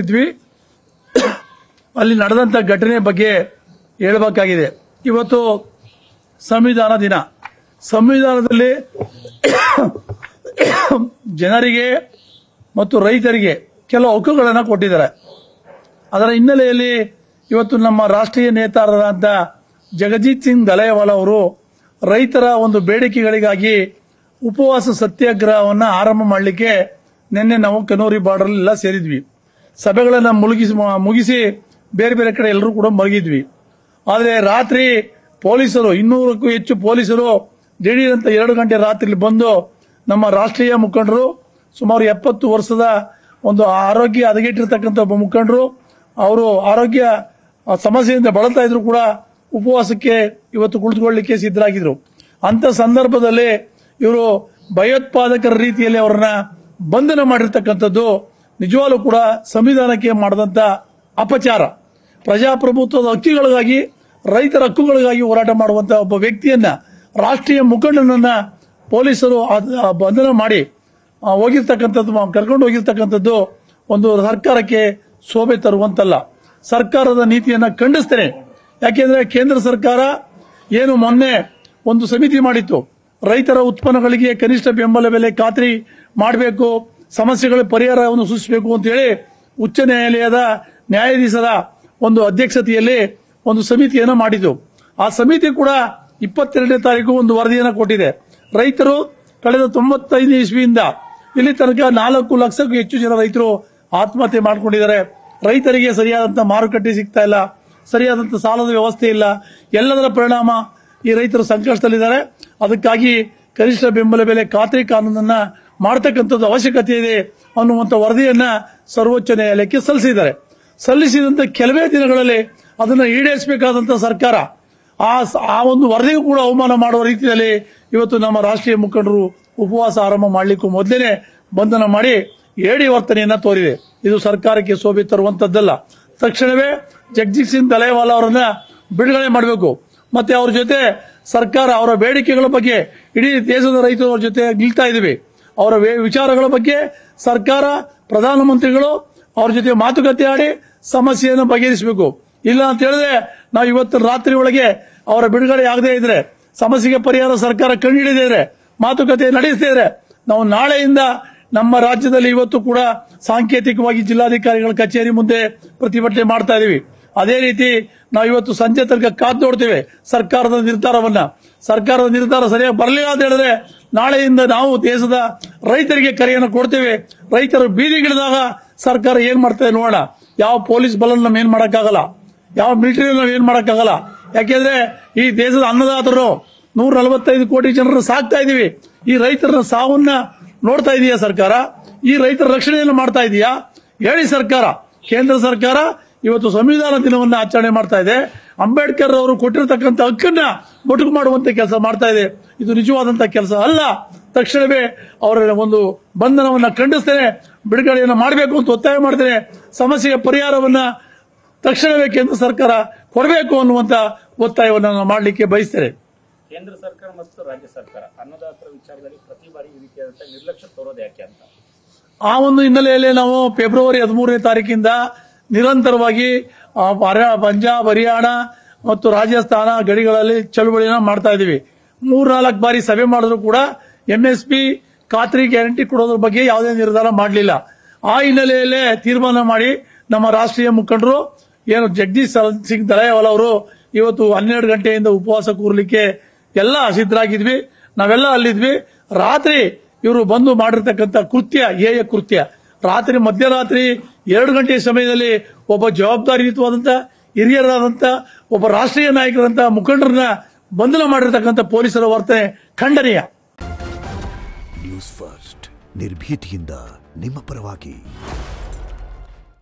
ಇದ್ವಿ. ಅಲ್ಲಿ ನಡೆದಂತ ಘಟನೆ ಬಗ್ಗೆ ಹೇಳಬೇಕಾಗಿದೆ. ಇವತ್ತು ಸಂವಿಧಾನ ದಿನ. ಸಂವಿಧಾನದಲ್ಲಿ ಜನರಿಗೆ ಮತ್ತು ರೈತರಿಗೆ ಕೆಲವು ಹಕ್ಕುಗಳನ್ನು ಕೊಟ್ಟಿದ್ದಾರೆ. ಅದರ ಹಿನ್ನೆಲೆಯಲ್ಲಿ ಇವತ್ತು ನಮ್ಮ ರಾಷ್ಟ್ರೀಯ ನೇತಾರರಾದ ಜಗಜಿತ್ ಸಿಂಗ್ ದಲೇವಾಲಾ ಅವರು ರೈತರ ಒಂದು ಬೇಡಿಕೆಗಳಿಗಾಗಿ ಉಪವಾಸ ಸತ್ಯಾಗ್ರಹವನ್ನು ಆರಂಭ ಮಾಡಲಿಕ್ಕೆ ನಿನ್ನೆ ನಾವು ಕನೋರಿ ಬಾರ್ಡರ್ ಎಲ್ಲ ಸೇರಿದ್ವಿ. ಸಭೆಗಳನ್ನು ಮುಗಿಸಿ ಬೇರೆ ಬೇರೆ ಕಡೆ ಎಲ್ಲರೂ ಕೂಡ ಮಲಗಿದ್ವಿ. ಆದರೆ ರಾತ್ರಿ ಪೊಲೀಸರು 200ಕ್ಕೂ ಹೆಚ್ಚು ಪೊಲೀಸರು ದಿಢೀರಂತ 2 ಗಂಟೆ ರಾತ್ರಿ ಬಂದು ನಮ್ಮ ರಾಷ್ಟ್ರೀಯ ಮುಖಂಡರು, ಸುಮಾರು 70 ವರ್ಷದ ಒಂದು ಆರೋಗ್ಯ ಹದಗೆಟ್ಟಿರ್ತಕ್ಕಂಥ ಒಬ್ಬ ಮುಖಂಡರು, ಅವರು ಆರೋಗ್ಯ ಸಮಸ್ಯೆಯಿಂದ ಬಳಲ್ತಾ ಇದ್ರು ಕೂಡ ಉಪವಾಸಕ್ಕೆ ಇವತ್ತು ಕುಳಿತುಕೊಳ್ಳಲಿಕ್ಕೆ ಸಿದ್ಧರಾಗಿದ್ರು. ಅಂತ ಸಂದರ್ಭದಲ್ಲಿ ಇವರು ಭಯೋತ್ಪಾದಕರ ರೀತಿಯಲ್ಲಿ ಅವರನ್ನ ಬಂಧನ ಮಾಡಿರ್ತಕ್ಕಂಥದ್ದು ನಿಜವಾಗ್ಲೂ ಕೂಡ ಸಂವಿಧಾನಕ್ಕೆ ಮಾಡಿದಂತ ಅಪಚಾರ. ಪ್ರಜಾಪ್ರಭುತ್ವದ ಹಕ್ಕುಗಳಿಗಾಗಿ, ರೈತರ ಹಕ್ಕುಗಳಿಗಾಗಿ ಹೋರಾಟ ಮಾಡುವಂತಹ ಒಬ್ಬ ವ್ಯಕ್ತಿಯನ್ನ, ರಾಷ್ಟ್ರೀಯ ಮುಖಂಡನನ್ನ ಪೊಲೀಸರು ಬಂಧನ ಮಾಡಿ ಹೋಗಿರ್ತಕ್ಕಂಥದ್ದು, ಕರ್ಕೊಂಡು ಹೋಗಿರ್ತಕ್ಕಂಥದ್ದು ಒಂದು ಸರ್ಕಾರಕ್ಕೆ ಶೋಭೆ ತರುವಂತಲ್ಲ. ಸರ್ಕಾರದ ನೀತಿಯನ್ನ ಖಂಡಿಸ್ತೇನೆ. ಯಾಕೆಂದ್ರೆ ಕೇಂದ್ರ ಸರ್ಕಾರ ಏನು ಮೊನ್ನೆ ಒಂದು ಸಮಿತಿ ಮಾಡಿತ್ತು, ರೈತರ ಉತ್ಪನ್ನಗಳಿಗೆ ಕನಿಷ್ಠ ಬೆಂಬಲ ಬೆಲೆ ಖಾತ್ರಿ ಮಾಡಬೇಕು, ಸಮಸ್ಯೆಗಳ ಪರಿಹಾರವನ್ನು ಸೂಚಿಸಬೇಕು ಅಂತ ಹೇಳಿ ಉಚ್ಚ ನ್ಯಾಯಾಲಯದ ನ್ಯಾಯಾಧೀಶರ ಒಂದು ಅಧ್ಯಕ್ಷತೆಯಲ್ಲಿ ಒಂದು ಸಮಿತಿಯನ್ನು ಮಾಡಿತು. ಆ ಸಮಿತಿ ಕೂಡ 22ನೇ ತಾರೀಕು ಒಂದು ವರದಿಯನ್ನು ಕೊಟ್ಟಿದೆ. ರೈತರು ಕಳೆದ 95 ಇಸ್ವಿಯಿಂದ ಇಲ್ಲಿ ತನಕ 4 ಲಕ್ಷಕ್ಕೂ ಹೆಚ್ಚು ಜನ ರೈತರು ಆತ್ಮಹತ್ಯೆ ಮಾಡಿಕೊಂಡಿದ್ದಾರೆ. ರೈತರಿಗೆ ಸರಿಯಾದಂತಹ ಮಾರುಕಟ್ಟೆ ಸಿಗ್ತಾ ಇಲ್ಲ, ಸರಿಯಾದಂತಹ ಸಾಲದ ವ್ಯವಸ್ಥೆ ಇಲ್ಲ. ಎಲ್ಲದರ ಪರಿಣಾಮ ಈ ರೈತರು ಸಂಕಷ್ಟದಲ್ಲಿದ್ದಾರೆ. ಅದಕ್ಕಾಗಿ ಕನಿಷ್ಠ ಬೆಂಬಲ ಬೆಲೆ ಖಾತ್ರಿ ಕಾನೂನನ್ನ ಮಾಡತಕ್ಕಂಥದ್ದು ಅವಶ್ಯಕತೆ ಇದೆ ಅನ್ನುವಂಥ ವರದಿಯನ್ನ ಸರ್ವೋಚ್ಚ ನ್ಯಾಯಾಲಯಕ್ಕೆ ಸಲ್ಲಿಸಿದ್ದಾರೆ. ಸಲ್ಲಿಸಿದಂತ ಕೆಲವೇ ದಿನಗಳಲ್ಲಿ ಅದನ್ನು ಈಡೇರಿಸಬೇಕಾದಂತಹ ಸರ್ಕಾರ ಆ ಒಂದು ವರದಿಗೂ ಕೂಡ ಅವಮಾನ ಮಾಡುವ ರೀತಿಯಲ್ಲಿ ಇವತ್ತು ನಮ್ಮ ರಾಷ್ಟ್ರೀಯ ಮುಖಂಡರು ಉಪವಾಸ ಆರಂಭ ಮಾಡಲಿಕ್ಕೂ ಮೊದಲೇ ಬಂಧನ ಮಾಡಿ ಏಡಿ ವರ್ತನೆಯನ್ನ ತೋರಿದೆ. ಇದು ಸರ್ಕಾರಕ್ಕೆ ಶೋಭೆ ತರುವಂತದ್ದಲ್ಲ. ತಕ್ಷಣವೇ ಜಗಜಿತ್ ಸಿಂಗ್ ದಲೇವಾಲಾ ಅವರನ್ನ ಬಿಡುಗಡೆ ಮಾಡಬೇಕು. ಮತ್ತೆ ಅವ್ರ ಜೊತೆ ಸರ್ಕಾರ ಅವರ ಬೇಡಿಕೆಗಳ ಬಗ್ಗೆ ಇಡೀ ದೇಶದ ರೈತರ ಜೊತೆ ನಿಲ್ತಾ ಇದ್ದೀವಿ. ಅವರ ವಿಚಾರಗಳ ಬಗ್ಗೆ ಸರ್ಕಾರ, ಪ್ರಧಾನಮಂತ್ರಿಗಳು ಅವ್ರ ಜೊತೆ ಮಾತುಕತೆ ಆಡಿ ಸಮಸ್ಯೆಯನ್ನು ಬಗೆಹರಿಸಬೇಕು. ಇಲ್ಲ ಅಂತ ಹೇಳಿದ್ರೆ ನಾವು ಇವತ್ತು ರಾತ್ರಿ ಒಳಗೆ ಅವರ ಬಿಡುಗಡೆ ಆಗದೇ ಇದ್ರೆ, ಸಮಸ್ಯೆಗೆ ಪರಿಹಾರ ಸರ್ಕಾರ ಕಂಡುಹಿಡಿದೇ ಇದ್ರೆ, ಮಾತುಕತೆ ನಡೆಸದೇ ಇದ್ರೆ, ನಾವು ನಾಳೆಯಿಂದ ನಮ್ಮ ರಾಜ್ಯದಲ್ಲಿ ಇವತ್ತು ಕೂಡ ಸಾಂಕೇತಿಕವಾಗಿ ಜಿಲ್ಲಾಧಿಕಾರಿಗಳ ಕಚೇರಿ ಮುಂದೆ ಪ್ರತಿಭಟನೆ ಮಾಡ್ತಾ ಇದೀವಿ. ಅದೇ ರೀತಿ ನಾವು ಇವತ್ತು ಸಂಜೆ ತನಕ ಕಾದು ನೋಡ್ತೇವೆ ಸರ್ಕಾರದ ನಿರ್ಧಾರವನ್ನ. ಸರ್ಕಾರದ ನಿರ್ಧಾರ ಸರಿಯಾಗಿ ಬರಲಿಲ್ಲ ಅಂತ ಹೇಳಿದ್ರೆ ನಾಳೆಯಿಂದ ನಾವು ದೇಶದ ರೈತರಿಗೆ ಕರೆಯನ್ನು ಕೊಡ್ತೇವೆ. ರೈತರು ಬೀದಿಗಿಳಿದಾಗ ಸರ್ಕಾರ ಏನ್ ಮಾಡ್ತದೆ ನೋಡೋಣ. ಯಾವ ಪೊಲೀಸ್ ಬಲ ನಮ್ ಏನ್ ಮಾಡಕ್ಕಾಗಲ್ಲ, ಯಾವ ಮಿಲಿಟರಿ ನಾವ್ ಏನ್ ಮಾಡಕ್ಕಾಗಲ್ಲ. ಯಾಕೆಂದ್ರೆ ಈ ದೇಶದ ಅನ್ನದಾತರು 145 ಕೋಟಿ ಜನರನ್ನು ಸಾಕ್ತಾ ಇದೀವಿ. ಈ ರೈತರ ಸಾವನ್ನ ನೋಡ್ತಾ ಇದೆಯಾ ಸರ್ಕಾರ? ಈ ರೈತರ ರಕ್ಷಣೆಯನ್ನು ಮಾಡ್ತಾ ಇದೆಯಾ? ಹೇಳಿ ಸರ್ಕಾರ. ಕೇಂದ್ರ ಸರ್ಕಾರ ಇವತ್ತು ಸಂವಿಧಾನ ದಿನವನ್ನ ಆಚರಣೆ ಮಾಡ್ತಾ ಇದೆ. ಅಂಬೇಡ್ಕರ್ ಅವರು ಕೊಟ್ಟಿರತಕ್ಕಂಥ ಹಕ್ಕನ್ನ ಮೊಟಕು ಮಾಡುವಂತ ಕೆಲಸ ಮಾಡ್ತಾ ಇದೆ. ಇದು ನಿಜವಾದಂತಹ ಕೆಲಸ ಅಲ್ಲ. ತಕ್ಷಣವೇ ಅವರ ಒಂದು ಬಂಧನವನ್ನ ಖಂಡಿಸ್ತೇನೆ, ಬಿಡುಗಡೆಯನ್ನು ಮಾಡಬೇಕು ಅಂತ ಒತ್ತಾಯ ಮಾಡ್ತೇನೆ. ಸಮಸ್ಯೆಗೆ ಪರಿಹಾರವನ್ನ ತಕ್ಷಣವೇ ಕೇಂದ್ರ ಸರ್ಕಾರ ಕೊಡಬೇಕು ಅನ್ನುವಂತ ಒತ್ತಾಯವನ್ನು ಮಾಡಲಿಕ್ಕೆ ಬಯಸ್ತೇನೆ. ಕೇಂದ್ರ ಸರ್ಕಾರ ಮತ್ತು ರಾಜ್ಯ ಸರ್ಕಾರ ಅನ್ನದಾತರ ವಿಚಾರದಲ್ಲಿ ಪ್ರತಿ ಬಾರಿ ಈ ರೀತಿಯಾದಂತಹ ನಿರ್ಲಕ್ಷ್ಯ ತೋರೋದು ಯಾಕೆ ಅಂತ ಆ ಒಂದು ಹಿನ್ನೆಲೆಯಲ್ಲಿ ನಾವು ಫೆಬ್ರವರಿ 13ನೇ ತಾರೀಕಿಂದ ನಿರಂತರವಾಗಿ ಪಂಜಾಬ್, ಹರಿಯಾಣ ಮತ್ತು ರಾಜಸ್ಥಾನ ಗಡಿಗಳಲ್ಲಿ ಚಳುವಳಿಯನ್ನು ಮಾಡ್ತಾ ಇದೀವಿ. 3-4 ಬಾರಿ ಸಭೆ ಮಾಡಿದ್ರು ಕೂಡ ಎಂಎಸ್ಪಿ ಖಾತ್ರಿ ಗ್ಯಾರಂಟಿ ಕೊಡೋದ್ರ ಬಗ್ಗೆ ಯಾವುದೇ ನಿರ್ಧಾರ ಮಾಡಲಿಲ್ಲ. ಆ ಹಿನ್ನೆಲೆಯಲ್ಲೇ ತೀರ್ಮಾನ ಮಾಡಿ ನಮ್ಮ ರಾಷ್ಟ್ರೀಯ ಮುಖಂಡರು ಏನು ಜಗದೀಶ್ ಸಿಂಗ್ ದಲೇವಾಲಾ ಅವರು ಇವತ್ತು 12 ಗಂಟೆಯಿಂದ ಉಪವಾಸ ಕೂರಲಿಕ್ಕೆ ಎಲ್ಲ ಸಿದ್ಧರಾಗಿದ್ವಿ. ನಾವೆಲ್ಲ ಅಲ್ಲಿದ್ವಿ. ರಾತ್ರಿ ಇವರು ಬಂದು ಮಾಡಿರ್ತಕ್ಕಂಥ ಕೃತ್ಯ ಹೇಯ ಕೃತ್ಯ. ರಾತ್ರಿ ಮಧ್ಯರಾತ್ರಿ 2 ಗಂಟೆ ಸಮಯದಲ್ಲಿ ಒಬ್ಬ ಜವಾಬ್ದಾರಿಯುತವಾದಂತ ಹಿರಿಯರಾದಂತ ಒಬ್ಬ ರಾಷ್ಟ್ರೀಯ ನಾಯಕರಂತ ಮುಖಂಡರನ್ನ ಬಂಧನ ಮಾಡಿರ್ತಕ್ಕಂಥ ಪೊಲೀಸರ ವರ್ತನೆ ಖಂಡನೀಯ. ನ್ಯೂಸ್ ಫಸ್ಟ್ ನಿರ್ಭೀತಿಯಿಂದ ನಿಮ್ಮ ಪರವಾಗಿ.